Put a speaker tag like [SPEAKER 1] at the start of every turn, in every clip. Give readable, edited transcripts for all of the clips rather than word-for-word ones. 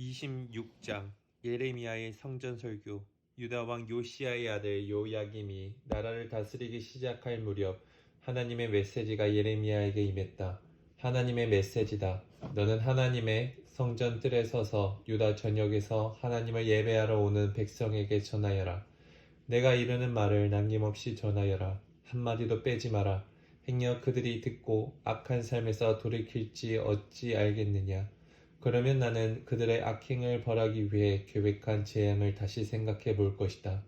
[SPEAKER 1] 26장 예레미야의 성전설교. 유다 왕 요시야의 아들 요야김이 나라를 다스리기 시작할 무렵 하나님의 메시지가 예레미야에게 임했다. 하나님의 메시지다. 너는 하나님의 성전 뜰에 서서 유다 전역에서 하나님을 예배하러 오는 백성에게 전하여라. 내가 이르는 말을 남김없이 전하여라. 한마디도 빼지 마라. 행여 그들이 듣고 악한 삶에서 돌이킬지 어찌 알겠느냐. 그러면 나는 그들의 악행을 벌하기 위해 계획한 재앙을 다시 생각해 볼 것이다.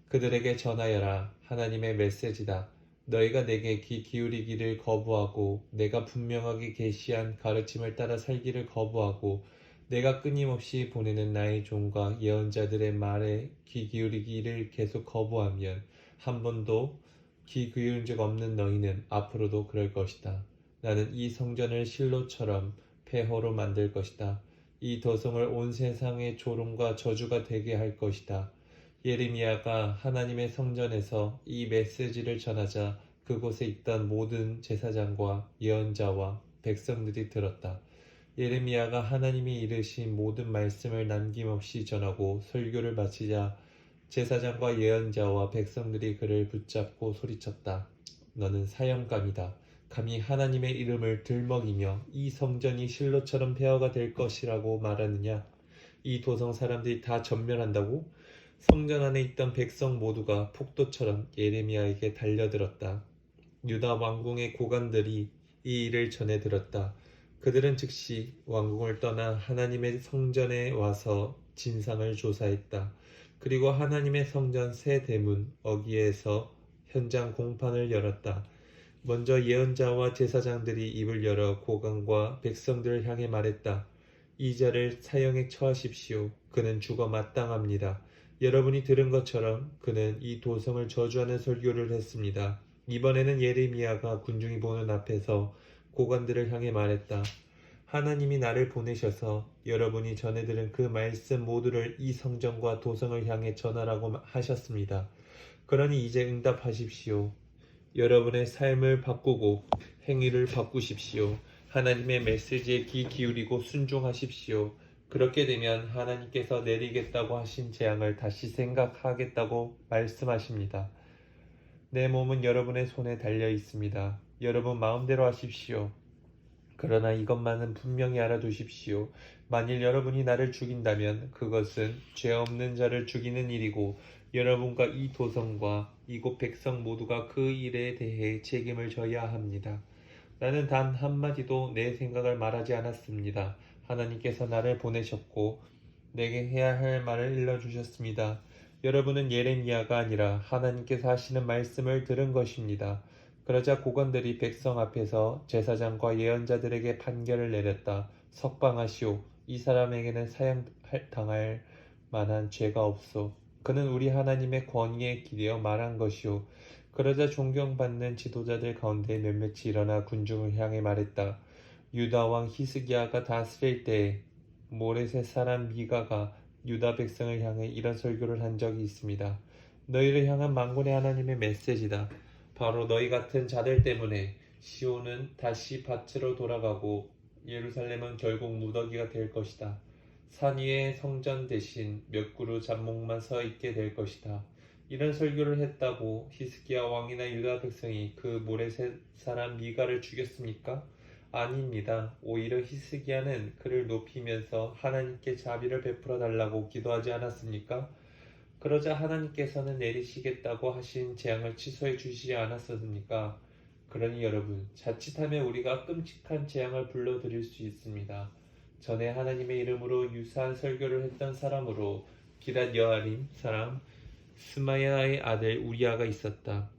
[SPEAKER 1] 그들에게 전하여라. 하나님의 메시지다. 너희가 내게 귀 기울이기를 거부하고 내가 분명하게 계시한 가르침을 따라 살기를 거부하고 내가 끊임없이 보내는 나의 종과 예언자들의 말에 귀 기울이기를 계속 거부하면 한 번도 귀 기울인 적 없는 너희는 앞으로도 그럴 것이다. 나는 이 성전을 실로처럼 폐허로 만들 것이다. 이 도성을 온 세상의 조롱과 저주가 되게 할 것이다. 예레미야가 하나님의 성전에서 이 메시지를 전하자 그곳에 있던 모든 제사장과 예언자와 백성들이 들었다. 예레미야가 하나님이 이르신 모든 말씀을 남김없이 전하고 설교를 마치자 제사장과 예언자와 백성들이 그를 붙잡고 소리쳤다. 너는 사형감이다. 감히 하나님의 이름을 들먹이며 이 성전이 실로처럼 폐허가 될 것이라고 말하느냐? 이 도성 사람들이 다 전멸한다고? 성전 안에 있던 백성 모두가 폭도처럼 예레미야에게 달려들었다. 유다 왕궁의 고관들이 이 일을 전해 들었다. 그들은 즉시 왕궁을 떠나 하나님의 성전에 와서 진상을 조사했다. 그리고 하나님의 성전 새 대문 어귀에서 현장 공판을 열었다. 먼저 예언자와 제사장들이 입을 열어 고관과 백성들을 향해 말했다. 이 자를 사형에 처하십시오. 그는 죽어 마땅합니다. 여러분이 들은 것처럼 그는 이 도성을 저주하는 설교를 했습니다. 이번에는 예레미야가 군중이 보는 앞에서 고관들을 향해 말했다. 하나님이 나를 보내셔서 여러분이 전해 들은 그 말씀 모두를 이 성전과 도성을 향해 전하라고 하셨습니다. 그러니 이제 응답하십시오. 여러분의 삶을 바꾸고 행위를 바꾸십시오. 하나님의 메시지에 귀 기울이고 순종하십시오. 그렇게 되면 하나님께서 내리겠다고 하신 재앙을 다시 생각하겠다고 말씀하십니다. 내 몸은 여러분의 손에 달려 있습니다. 여러분 마음대로 하십시오. 그러나 이것만은 분명히 알아두십시오. 만일 여러분이 나를 죽인다면 그것은 죄 없는 자를 죽이는 일이고 여러분과 이 도성과 이곳 백성 모두가 그 일에 대해 책임을 져야 합니다. 나는 단 한마디도 내 생각을 말하지 않았습니다. 하나님께서 나를 보내셨고 내게 해야 할 말을 일러주셨습니다. 여러분은 예레미야가 아니라 하나님께서 하시는 말씀을 들은 것입니다. 그러자 고관들이 백성 앞에서 제사장과 예언자들에게 판결을 내렸다. 석방하시오. 이 사람에게는 사형당할 만한 죄가 없소. 그는 우리 하나님의 권위에 기대어 말한 것이오. 그러자 존경받는 지도자들 가운데 몇몇이 일어나 군중을 향해 말했다. 유다 왕 히스기야가 다스릴 때에 모레셋 사람 미가가 유다 백성을 향해 이런 설교를 한 적이 있습니다. 너희를 향한 만군의 하나님의 메시지다. 바로 너희 같은 자들 때문에 시온은 다시 밭으로 돌아가고 예루살렘은 결국 무더기가 될 것이다. 산 위에 성전 대신 몇 그루 잡목만 서 있게 될 것이다. 이런 설교를 했다고 히스기야 왕이나 유다 백성이 그 모레셋 사람 미가를 죽였습니까? 아닙니다. 오히려 히스기야는 그를 높이면서 하나님께 자비를 베풀어 달라고 기도하지 않았습니까? 그러자 하나님께서는 내리시겠다고 하신 재앙을 취소해 주시지 않았습니까? 그러니 여러분, 자칫하면 우리가 끔찍한 재앙을 불러들일 수 있습니다. 전에 하나님의 이름으로 유사한 설교를 했던 사람으로 기랏 여아림 사람 스마야의 아들 우리아가 있었다.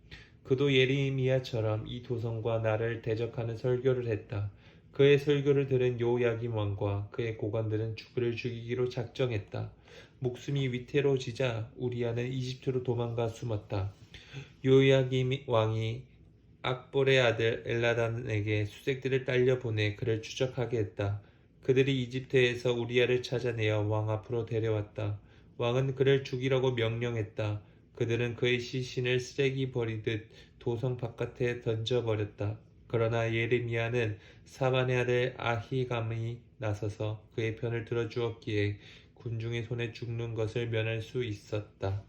[SPEAKER 1] 그도 예레미야처럼 이 도성과 나를 대적하는 설교를 했다. 그의 설교를 들은 요야김 왕과 그의 고관들은 그를 죽이기로 작정했다. 목숨이 위태로워지자 우리아는 이집트로 도망가 숨었다. 요야김 왕이 악볼의 아들 엘라단에게 수색들을 딸려 보내 그를 추적하게 했다. 그들이 이집트에서 우리아를 찾아내어 왕 앞으로 데려왔다. 왕은 그를 죽이라고 명령했다. 그들은 그의 시신을 쓰레기 버리듯 도성 바깥에 던져버렸다. 그러나 예레미야는 사반의 아들 아히감이 나서서 그의 편을 들어주었기에 군중의 손에 죽는 것을 면할 수 있었다.